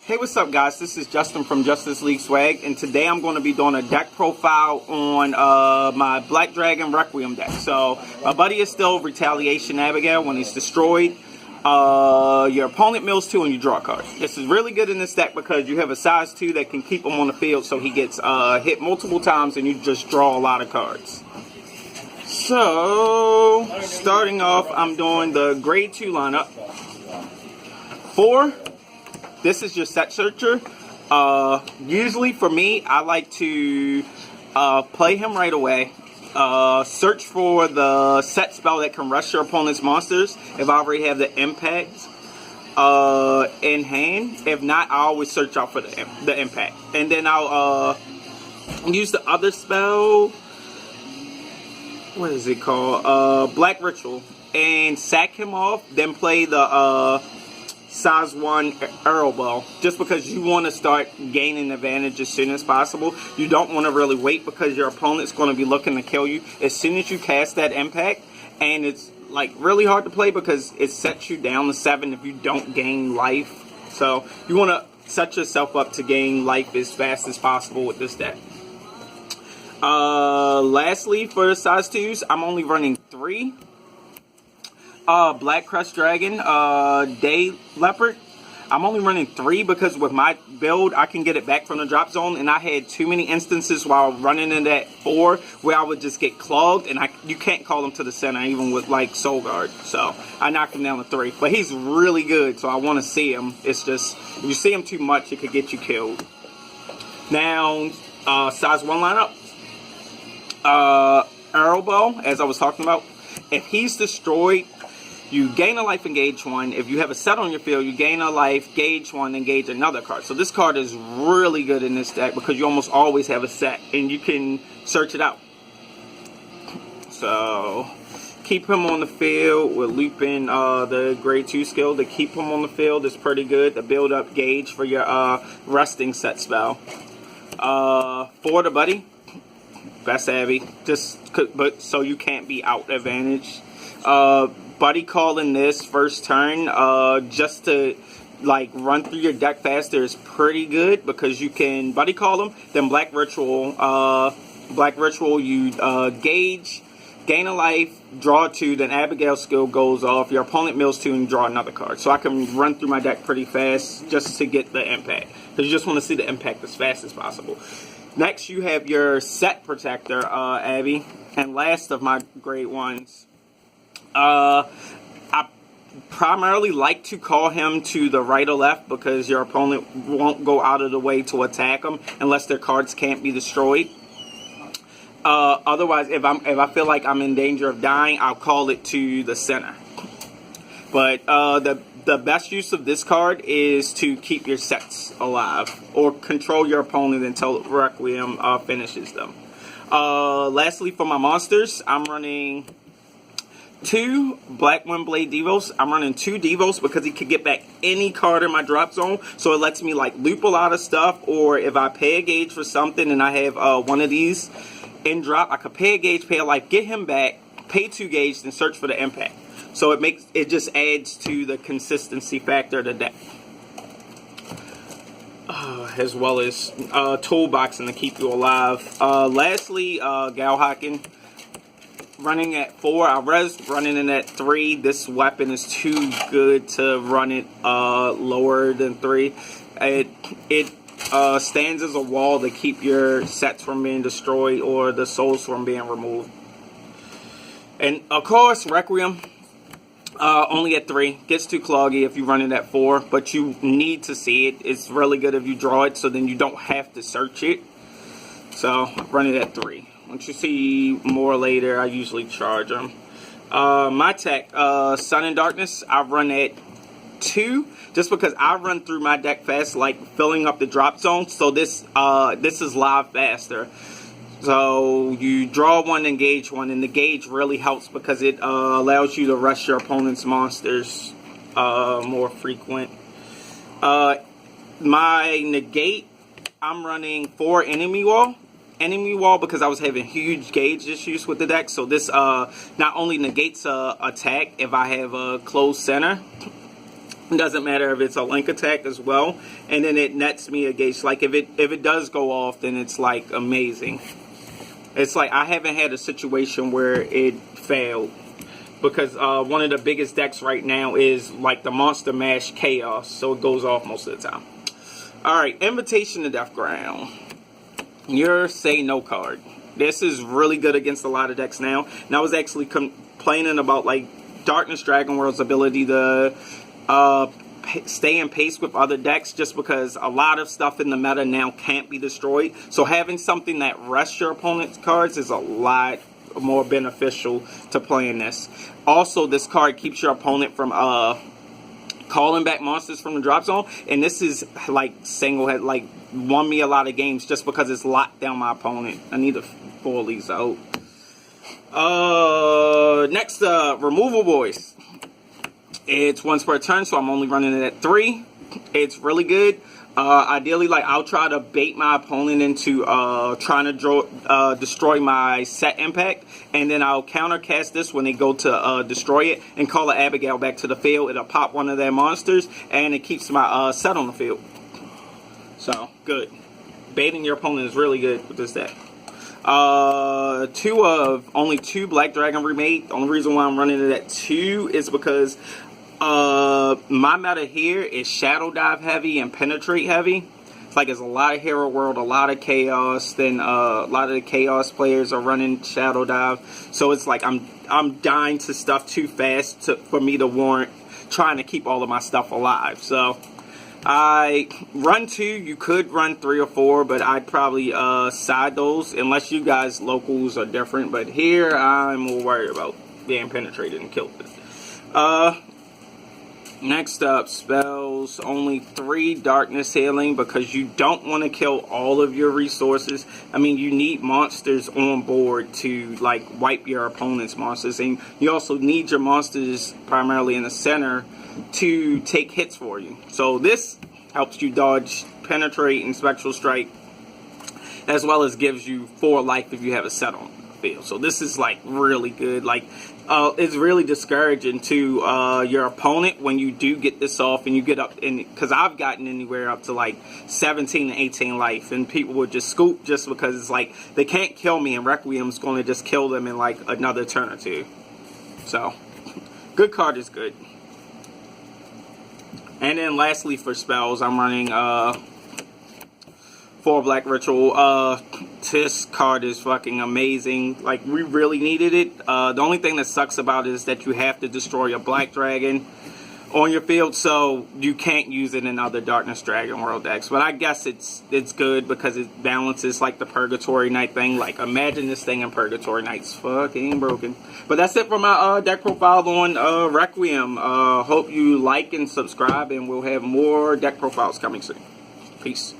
Hey, what's up, guys? This is Justin from Justice League Swag, and today I'm going to be doing a deck profile on my Black Dragon Requiem deck. So, my buddy is still Retaliation Abigail. When he's destroyed, your opponent mills 2 and you draw a card. This is really good in this deck because you have a size 2 that can keep him on the field so he gets hit multiple times and you just draw a lot of cards. So, starting off, I'm doing the grade 2 lineup. 4. This is your set searcher. Usually for me, I like to play him right away. Search for the set spell that can rush your opponent's monsters if I already have the impact in hand. If not, I always search out for the impact. And then I'll use the other spell. What is it called? Black Ritual. And sack him off. Then play the size 1 arrow ball, just because you want to start gaining advantage as soon as possible. You don't want to really wait because your opponent's going to be looking to kill you as soon as you cast that impact, and it's like really hard to play because it sets you down to 7 if you don't gain life. So you want to set yourself up to gain life as fast as possible with this deck. Lastly, for the size 2s, I'm only running 3. Black Crest Dragon, Day Leopard. I'm only running 3 because with my build, I can get it back from the drop zone, and I had too many instances while running in that 4 where I would just get clogged, and you can't call him to the center even with like Soul Guard. So I knocked him down to 3, but he's really good, so I want to see him. It's just if you see him too much, it could get you killed. Now, size 1 lineup. Arrow Bow, as I was talking about. If he's destroyed, you gain a life and gauge 1. If you have a set on your field, you gain a life, gauge 1, and gauge another card. So this card is really good in this deck because you almost always have a set, and you can search it out. So keep him on the field with looping the grade 2 skill. To keep him on the field is pretty good. To build up gauge for your resting set spell. For the buddy, best Abby, but so you can't be out advantage. Buddy calling this first turn just to like run through your deck faster is pretty good because you can buddy call him. Then Black Ritual, you gauge, gain a life, draw 2, then Abigail's skill goes off. Your opponent mills 2 and draw another card. So I can run through my deck pretty fast just to get the impact because you just want to see the impact as fast as possible. Next, you have your set protector, Abby, and last of my grade 1s. I primarily like to call him to the right or left because your opponent won't go out of the way to attack him unless their cards can't be destroyed. Otherwise, if I feel like I'm in danger of dying, I'll call it to the center. But the best use of this card is to keep your sets alive or control your opponent until Requiem finishes them. Lastly, for my monsters, I'm running 2 Black Windblade Devos. I'm running 2 Devos because he could get back any card in my drop zone. So it lets me like loop a lot of stuff. Or if I pay a gauge for something and I have one of these in drop, I could pay a gauge, pay a life, get him back, pay 2 gauge, and search for the impact. So it just adds to the consistency factor of the deck. As well as toolboxing to keep you alive. Lastly, Galhaken. Running at 4, I was running in at 3. This weapon is too good to run it lower than 3. It stands as a wall to keep your sets from being destroyed or the souls from being removed. And of course, Requiem, only at 3. Gets too cloggy if you run it at 4, but you need to see it. It's really good if you draw it, so then you don't have to search it. So run it at 3. Once you see more later, I usually charge them. My tech, Sun and Darkness, I run at 2, just because I run through my deck fast, like filling up the drop zone. So this is live faster. So you draw 1 and gauge 1, and the gauge really helps because it allows you to rush your opponent's monsters more frequent. My negate, I'm running 4 enemy wall. Because I was having huge gauge issues with the deck. So this not only negates attack if I have a closed center, It doesn't matter if it's a link attack as well, and then it nets me a gauge. Like if it does go off, then it's like amazing. It's like I haven't had a situation where it failed, because one of the biggest decks right now is like the Monster Mash Chaos, so it goes off most of the time. Alright, Invitation to Death Ground. Your Say No card. This is really good against a lot of decks now. And I was actually complaining about like Darkness Dragon World's ability to stay in pace with other decks, just because a lot of stuff in the meta now can't be destroyed. So having something that rests your opponent's cards is a lot more beneficial to playing this. Also, this card keeps your opponent from calling back monsters from the drop zone, and this is like like won me a lot of games just because it's locked down my opponent. I need to pull these out. Next, Removal Voice. It's once per turn, so I'm only running it at 3. It's really good. Ideally, like, I'll try to bait my opponent into trying to destroy my set impact, and then I'll countercast this when they go to destroy it, and call an Abigail back to the field. It'll pop one of their monsters, and it keeps my set on the field. So, good. Baiting your opponent is really good with this deck. Only 2 Black Dragon Remade. The only reason why I'm running it at 2 is because my meta here is Shadow Dive heavy and Penetrate heavy. It's like it's a lot of Hero World, a lot of Chaos. Then a lot of the Chaos players are running Shadow Dive. So it's like I'm dying to stuff too fast for me to warrant trying to keep all of my stuff alive. So I run 2. You could run 3 or 4, but I'd probably side those unless you guys locals are different. But here I'm more worried about being penetrated and killed. Next up, spells. Only 3 darkness healing, because you don't want to kill all of your resources. I mean, you need monsters on board to like wipe your opponent's monsters, and you also need your monsters primarily in the center to take hits for you. So this helps you dodge, penetrate, and spectral strike, as well as gives you 4 life if you have a set on the field. So this is like really good. Like it's really discouraging to your opponent when you do get this off and you get up in, because I've gotten anywhere up to like 17 and 18 life, and people would just scoop just because it's like they can't kill me, and Requiem's going to just kill them in like another turn or 2. So good card is good. And then lastly for spells, I'm running 4 Black Ritual. This card is fucking amazing. Like, we really needed it. The only thing that sucks about it is that you have to destroy a Black Dragon on your field, so you can't use it in other Darkness Dragon World decks. But I guess it's good because it balances like the Purgatory Knight thing. Like, imagine this thing in Purgatory Knight's fucking broken. But that's it for my deck profile on Requiem. Hope you like and subscribe, and we'll have more deck profiles coming soon. Peace.